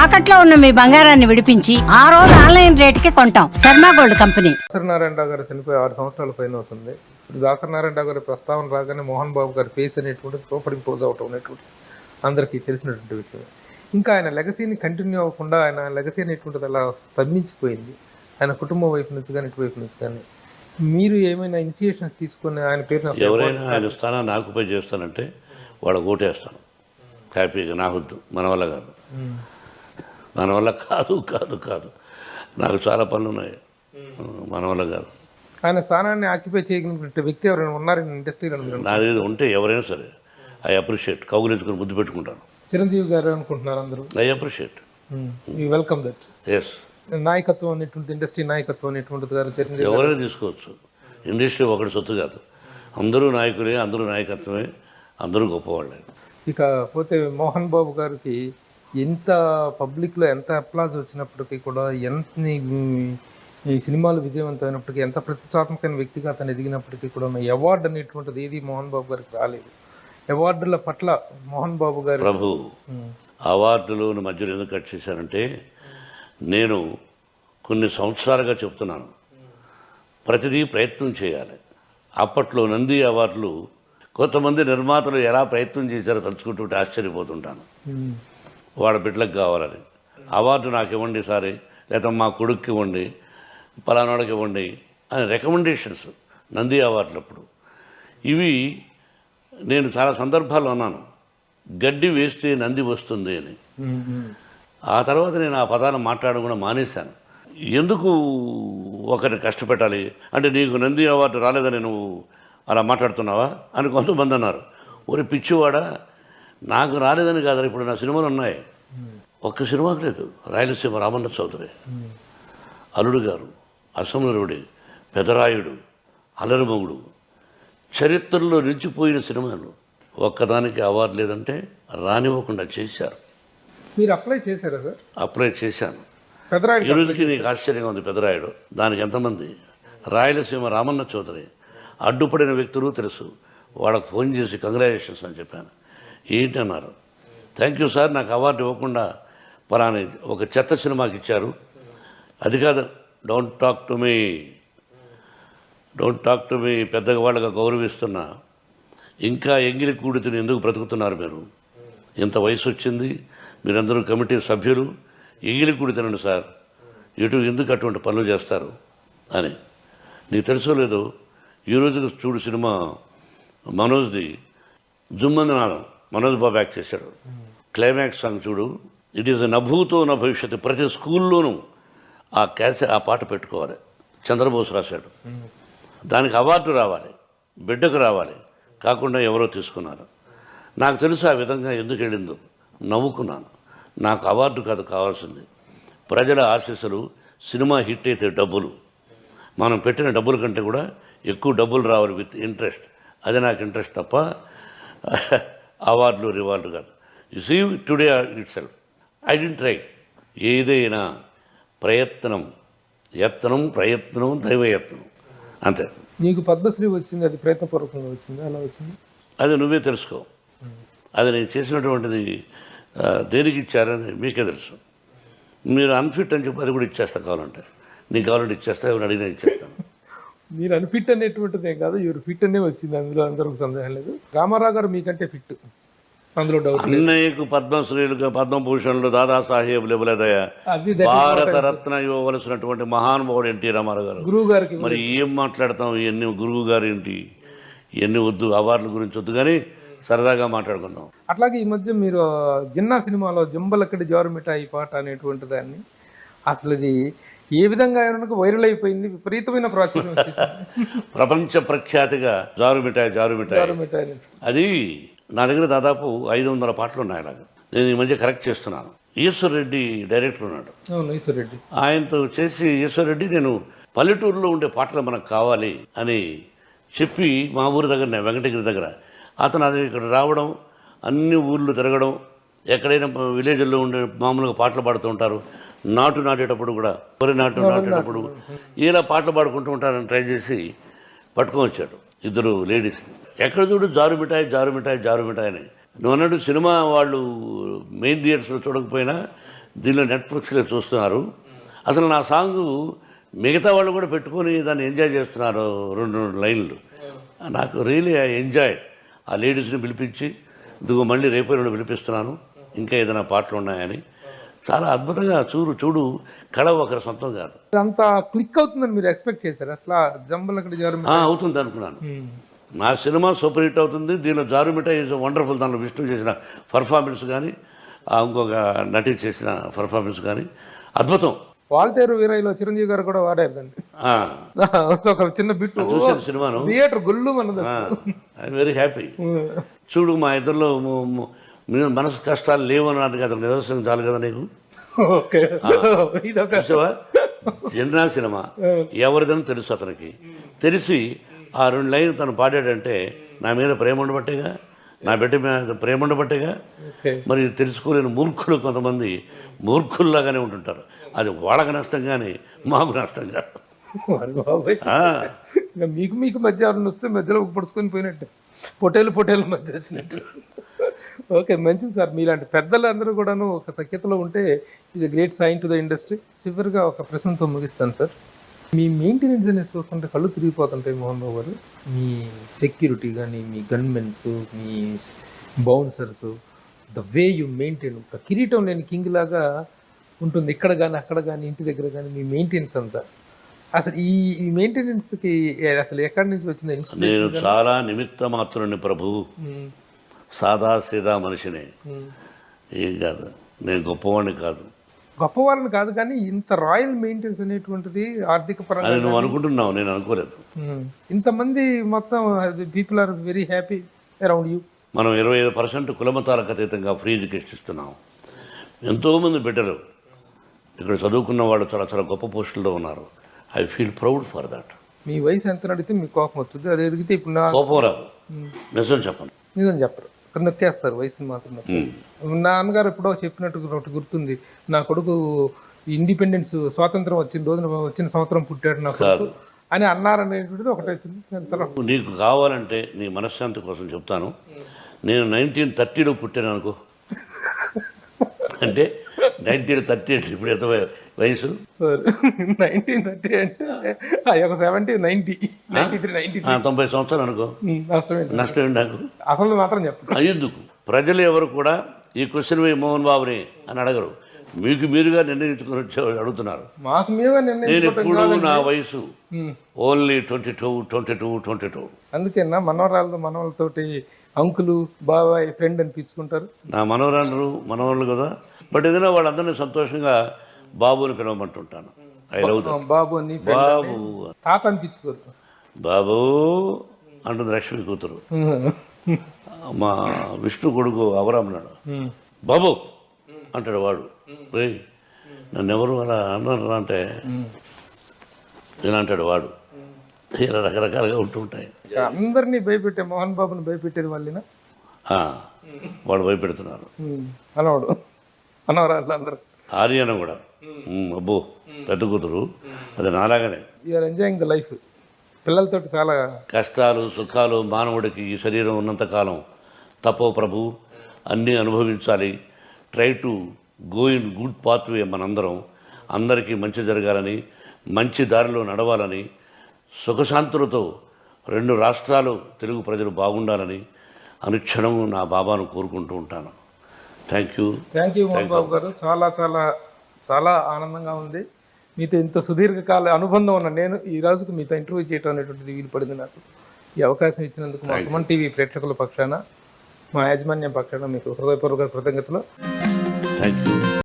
తాకట్లో ఉన్న మీ బంగారాన్ని విడిపించి ఆ రోజు ఆన్లైన్ రేటుకి కొంటాం. Sharma gold company. దాసనారాయణరావు గారు చనిపోయి 6 సంవత్సరాల పైన అవుతుంది. ఇప్పుడు దాసనారాయణరావు గారి ప్రస్తావన రాగానే మోహన్ బాబు గారి ఫేస్ అనేటువంటి సూపర్ ఇంపోజ్ అవటం అనేటువంటి అందరికీ తెలిసినటువంటి విషయం. ఇంకా ఆయన లెగసీని కంటిన్యూ అవ్వకుండా ఆయన లెగసీ అనేటువంటిది అలా స్తంభించిపోయింది. ఆయన కుటుంబం వైపు నుంచి కానీ ఇటువైపు నుంచి కానీ మీరు ఏమైనా ఇనిషియేషన్ తీసుకుని ఆయన పేరు ఎవరైనా ఆయన స్థానాన్ని ఆక్యుపై చేస్తానంటే వాళ్ళకు ఓటేస్తాను హ్యాపీగా. నాకొద్దు, మన వల్ల కాదు, మన వల్ల కాదు కాదు కాదు నాకు చాలా పనులు ఉన్నాయి, మన వల్ల కాదు. ఆయన స్థానాన్ని ఆక్యుపై చేయగలిగిన వ్యక్తి ఎవరైనా ఉన్నారని ఇండస్ట్రీలో? నాది ఉంటే ఎవరైనా సరే ఐ అప్రిషియేట్, కౌగులించుకొని ముద్దు పెట్టుకుంటాను. చిరంజీవి గారు అనుకుంటున్నారు అందరూ. I appreciate, you welcome that. Yes. నాయకత్వం అనేటువంటి ఇండస్ట్రీ నాయకత్వం అనేటువంటిది గారు చిరంజీవి ఎవరైనా తీసుకోవచ్చు. ఇండస్ట్రీ ఒకటి సొత్తు కాదు, అందరూ నాయకులే, అందరూ నాయకత్వమే, అందరూ గొప్పవాళ్ళే. ఇక పోతే మోహన్ బాబు గారికి ఎంత పబ్లిక్లో ఎంత అప్లాజ్ వచ్చినప్పటికీ కూడా, ఎంత ఈ సినిమాలు విజయవంతమైనప్పటికీ, ఎంత ప్రతిష్టాత్మకమైన వ్యక్తిగా అతను ఎదిగినప్పటికీ కూడా అవార్డు అనేటువంటిది ఏది మోహన్ బాబు గారికి రాలేదు. అవార్డుల పట్ల మోహన్ బాబు గారు ప్రభు అవార్డులు మధ్యలో ఎందుకు కట్ చేశానంటే, నేను కొన్ని సంవత్సరాలుగా చెప్తున్నాను ప్రతిదీ ప్రయత్నం చేయాలి. అప్పట్లో నంది అవార్డులు కొంతమంది నిర్మాతలు ఎలా ప్రయత్నం చేశారో తలుచుకుంటుంటే ఆశ్చర్యపోతుంటాను. వాళ్ళ బిడ్డలకు కావాలని అవార్డు నాకు ఇవ్వండి సారీ, లేదా మా కొడుక్కి ఇవ్వండి, పలానాడికి ఇవ్వండి అని రికమెండేషన్స్ నంది అవార్డులప్పుడు. ఇవి నేను చాలా సందర్భాల్లో అన్నాను, గడ్డి వేస్తే నంది వస్తుంది అని. ఆ తర్వాత నేను ఆ పదాన్ని మాట్లాడడం కూడా మానేశాను. ఎందుకు ఒకరిని కష్టపెట్టాలి అంటే, నీకు నంది అవార్డు రాలేదని నువ్వు అలా మాట్లాడుతున్నావా అని కొంతమంది అన్నారు. ఒరి పిచ్చివాడా, నాకు రాలేదని కాదు, ఇప్పుడు నా సినిమాలు ఉన్నాయి. ఒక్క సినిమాకు లేదు. రాయలసీమ రామన్న చౌదరి, అల్లుడు గారు, అసమరుడి, పెదరాయుడు, అలరిమొగుడు, చరిత్రలో నిలిచిపోయిన సినిమాలు. ఒక్కదానికి అవార్డు లేదంటే రానివ్వకుండా చేశారు. మీరు అప్లై చేశారా సార్? అప్లై చేశాను. పెదరాయుడు ఈరోజుకి నీకు ఆశ్చర్యంగా ఉంది. పెదరాయుడు దానికి ఎంతమంది, రాయలసీమ రామన్న చౌదరి, అడ్డుపడిన వ్యక్తులు తెలుసు. వాళ్ళకు ఫోన్ చేసి కంగ్రాచులేషన్స్ అని చెప్పాను. ఏంటన్నారు, థ్యాంక్ యూ సార్, నాకు అవార్డు ఇవ్వకుండా పలాని ఒక చెత్త సినిమాకి ఇచ్చారు. అది కాదు, don't talk to me, don't talk to me, పెద్దగా వాళ్ళగా గౌరవిస్తున్నా. ఇంకా ఎంగిలి కూడితిని ఎందుకు బ్రతుకుతున్నారు మీరు? ఇంత వయసు వచ్చింది, మీరందరూ కమిటీ సభ్యులు, ఎంగిలి కూడితినండి సార్, ఎందుకు అటువంటి పనులు చేస్తారు అని. నీకు తెలుసో లేదో, ఈరోజు చూడు సినిమా మనోజ్ది, జుమ్మందనాదం, మనోజ్ బాబు యాక్ట్ చేశాడు. క్లైమాక్స్ సాంగ్ చూడు, ఇట్ ఈజ్ నభూతో నా భవిష్యత్తు. ప్రతి స్కూల్లోనూ ఆ పాట పెట్టుకోవాలి. చంద్రబోస్ రాశాడు. దానికి అవార్డు రావాలి, బిడ్డకు రావాలి, కాకుండా ఎవరో తీసుకున్నారు. నాకు తెలుసు ఆ విధంగా ఎందుకు వెళ్ళిందో. నవ్వుకున్నాను. నాకు అవార్డు కాదు కావాల్సింది, ప్రజల ఆశీస్సులు. సినిమా హిట్ అయితే డబ్బులు, మనం పెట్టిన డబ్బుల కంటే కూడా ఎక్కువ డబ్బులు రావాలి విత్ ఇంట్రెస్ట్. అది నాకు ఇంట్రెస్ట్ తప్ప అవార్డులు రివార్డు కాదు. You see today itself identity. ఏదైనా ప్రయత్నం, యత్నం, ప్రయత్నం, దైవయత్నం, అంతే. నీకు పద్మశ్రీ వచ్చింది, అది ప్రయత్నపూర్వకంగా వచ్చింది, అలా వచ్చింది? అది నువ్వే తెలుసుకో. అది నేను చేసినటువంటిది దేనికి ఇచ్చారని మీకే తెలుసు. మీరు అన్ఫిట్ అని చెప్పి అది కూడా ఇచ్చేస్తా, కావాలంటే నీకు కావాలంటే ఇచ్చేస్తా, ఎవరు అడిగినా ఇచ్చేస్తాను. మీరు అన్ఫిట్ అనేటువంటిదే కాదు, ఎవరు ఫిట్ అనే వచ్చింది, అందులో అందరికి సందేహం లేదు. రామారావు గారు మీకంటే ఫిట్, అందులో డౌట్. అన్నయ్యకు పద్మశ్రీలు, పద్మభూషణులు, దాదాసాహెబ్లు ఇవ్వలేదయా. భారతరత్న ఇవ్వవలసినటువంటి మహానుభావుడు ఎన్టీ రామారావు గారు. గురువు గారికి మరి ఏం మాట్లాడతాం, ఇవన్నీ గురువు గారు ఏంటి, ఇవన్నీ వద్దు, అవార్డుల గురించి వద్దు, కానీ సరదాగా మాట్లాడుకుందాం. అట్లాగే ఈ మధ్య మీరు జిన్నా సినిమాలో జంబలక్కడి జారు మిఠాయి పాట అనేటువంటి దాన్ని, అసలు ఇది ఏ విధంగా వైరల్ అయిపోయింది, విపరీతమైన ప్రాచుర్యం వచ్చేసింది. ప్రపంచ ప్రఖ్యాతిగా జారు మిఠాయి, జారు మిఠాయి. అది నా దగ్గర దాదాపు 500 పాటలు ఉన్నాయి. అలాగా నేను ఈ మధ్య కరెక్ట్ చేస్తున్నాను. ఈశ్వర్ రెడ్డి డైరెక్టర్ ఉన్నాడు. అవును, ఈశ్వర్ రెడ్డి. ఆయనతో చేసి, ఈశ్వర్ రెడ్డి నేను పల్లెటూరులో ఉండే పాటలు మనకు కావాలి అని చెప్పి, మా ఊరి దగ్గర వెంకటగిరి దగ్గర అతను అది ఇక్కడ రావడం, అన్ని ఊర్లు తిరగడం, ఎక్కడైనా విలేజ్లో ఉండే మామూలుగా పాటలు పాడుతూ ఉంటారు. నాటేటప్పుడు కూడా, వరి నాటేటప్పుడు ఇలా పాటలు పాడుకుంటూ ఉంటారని ట్రై చేసి పట్టుకొని వచ్చాడు 2 లేడీస్ని. ఎక్కడ చూడు జారు మిఠాయి, జారు మిఠాయి, జారు మిఠాయి అని. నువ్వు అన్నట్టు సినిమా వాళ్ళు మెయిన్ థియేటర్స్లో చూడకపోయినా దీనిలో నెట్ఫ్లిక్స్లో చూస్తున్నారు. అసలు నా సాంగు మిగతా వాళ్ళు కూడా పెట్టుకొని దాన్ని ఎంజాయ్ చేస్తున్నారు. రెండు లైన్లు నాకు రియలీ ఐ ఎంజాయ్. ఆ లేడీస్ని పిలిపించి ఇదిగో మళ్ళీ రేపు రెండు పిలిపిస్తున్నాను, ఇంకా ఏదైనా పాటలు ఉన్నాయని. చాలా అద్భుతంగా చూడు కళ ఒకరి సొంతం కాదు. అంత క్లిక్ అవుతుందని మీరు ఎక్స్పెక్ట్ చేశారు? అసలు జంబలకడి జారు అవుతుంది అనుకున్నాను. నా సినిమా సూపర్ హిట్ అవుతుంది. దీనిలో జారుమిట ఈజ్ వండర్ఫుల్. దానిలో విష్ణు చేసిన పర్ఫార్మెన్స్ కానీ ఇంకొక నటి చేసిన పర్ఫార్మెన్స్ కానీ అద్భుతం. వాల్తేరు వీరయ్యలో చిరంజీవి గారు కూడా వాడారు దాన్ని. ఒక చిన్న బిట్టు చూసిన సినిమాను థియేటర్ గొల్లు మనది. I'm very happy. చూడు మా ఇద్దరిలో మనసు కష్టాలు లేవన్నది కదా నిదర్శనం చాలు కదా నీకు. జనరా సినిమా ఎవరిదని తెలుసు అతనికి. తెలిసి ఆ రెండు లైన్ తను పాడాడంటే నా మీద ప్రేమ ఉండబట్టేగా, నా బిడ్డ మీద ప్రేమ ఉండబట్టేగా. మరి తెలుసుకోలేని మూర్ఖులు కొంతమంది మూర్ఖుల్లాగానే ఉంటుంటారు. అది వాళ్ళకి నష్టం కానీ మాకు నష్టం కాదు. మీకు మధ్య ఎవరిని వస్తే మధ్యలో పొడుచుకొని పోయినట్టు, పొటేలు మధ్య వచ్చినట్టు. ఓకే, మంచిది సార్. మీలాంటి పెద్దలందరూ కూడాను ఒక సఖ్యతలో ఉంటే ఇది great sign to the industry. చివరిగా ఒక ప్రశ్నతో ముగిస్తాను సార్. మీ మెయింటెనెన్స్ అనేది చూస్తుంటే కళ్ళు తిరిగిపోతుంటాయి మోహన్ బాబు గారు. మీ సెక్యూరిటీ కానీ, మీ గన్మెన్స్, మీ bouncers, the way you maintain, ఒక కిరీటం లేని కింగ్ లాగా ఉంటుంది. ఇక్కడ కానీ అక్కడ కానీ ఇంటి దగ్గర కానీ మీ మెయింటెనెన్స్ అంతా. అసలు ఈ మెయింటెనెన్స్కి అసలు ఎక్కడి నుంచి వచ్చింది? నేను చాలా నిమిత్త మాత్రుని ప్రభు, సాదా సీదా మనిషిని. ఏం కాదు, నేను గొప్పవాడిని కాదు. గొప్పవాళ్ళని కాదు కానీ ఇంత రాయల్ మెయింటెనెన్స్ అనేటువంటిది ఆర్థిక పరంగా నువ్వు అనుకుంటున్నావు, నేను అనుకోలేదు. ఇంతమంది మొత్తం people are very happy around you. మనం 25% కులమతాలకు అతీతంగా ఫ్రీ ఎడ్యుకేషన్ ఇస్తున్నాం. ఎంతోమంది బిడ్డలు ఇక్కడ చదువుకున్న వాళ్ళు చాలా చాలా గొప్ప పోస్టుల్లో ఉన్నారు. I feel proud for that. మీ వయసు ఎంత అడిగితే మీకు కోపం వస్తుంది, అది అడిగితే ఇప్పుడు నా కోపం రాదు. నిజం చెప్పను. నిజం చెప్పరు, ఇక్కడ నొక్కేస్తారు, వయసుని మాత్రం నొక్కేస్తారు. నాన్నగారు ఎప్పుడో చెప్పినట్టు ఒకటి గుర్తుంది, నా కొడుకు ఇండిపెండెన్స్ స్వాతంత్రం వచ్చిన సంవత్సరం పుట్టాడు నా కొడుకు అని అన్నారనేటువంటిది ఒకటి వచ్చింది. నీకు కావాలంటే నీ మనశ్శాంతి కోసం చెప్తాను. నేను 1930లో పుట్టాను అనుకో, అంటే 1930 ఇప్పుడు ఎంత వయసు? 1930 అంటే ఒక 70, 90, 93, 90 సంవత్సరాలు అనుకో. నష్టం ఏంటి నాకు? అసలు మాత్రం చెప్పండి. ఎందుకు ప్రజలు ఎవరు కూడా ఈ క్వశ్చన్ మోహన్ బాబుని అని అడగరు, మీకు మీరుగా నిర్ణయించుకుని అడుగుతున్నారు. మాకు మీరుగా నేను ఎప్పుడు నా వయసు ఓన్లీ 22. అందుకేనా మనవరాలతోటి అంకులు, బాబాయ్, ఫ్రెండ్ అనిపించుకుంటారు. నా మనవరాళ్ళు కదా. బట్ ఏదైనా వాళ్ళందరినీ సంతోషంగా బాబు అని పిలవమంటుంటాను. I love that. బాబు అని, బాబు తాత అనిపించుకోరు. బాబు అంటుంది లక్ష్మి కూతురు. మా విష్ణు కొడుకు అవరామన్నాడు, బాబు అంటాడు వాడు. రే నన్ను ఎవరు అలా అన్నారు అంటే ఇలా అంటాడు వాడు. ఇలా రకరకాలుగా ఉంటుంటాయి. అందరినీ భయపెట్టే మోహన్ బాబుని భయపెట్టేది వాళ్ళేనా? వాడు భయపెడుతున్నారు. అనవరాళ్ళు అందరూ. ఆర్యన కూడా అబ్బో పెద్ద కూతురు, అది నాలాగానే. You're enjoying the life. పిల్లలతో చాలా కష్టాలు సుఖాలు మానవుడికి ఈ శరీరం ఉన్నంతకాలం తపో ప్రభు అన్నీ అనుభవించాలి. Try to go in good pathway. మనందరం అందరికీ మంచి జరగాలని, మంచి దారిలో నడవాలని, సుఖశాంతులతో 2 రాష్ట్రాలు తెలుగు ప్రజలు బాగుండాలని అనుక్షణం నా బాబాను కోరుకుంటూ ఉంటాను. థ్యాంక్ యూ మోహన్ బాబు గారు. చాలా చాలా చాలా ఆనందంగా ఉంది. మీతో ఇంత సుదీర్ఘకాల అనుబంధం ఉన్న నేను ఈ రోజుకు మీతో ఇంటర్వ్యూ చేయడం అనేటువంటిది వీలు పడింది నాకు. ఈ అవకాశం ఇచ్చినందుకు మా సుమన్ టీవీ ప్రేక్షకుల పక్షాన, మా యాజమాన్యం పక్షాన మీకు హృదయపూర్వక కృతజ్ఞతలు. Thank you.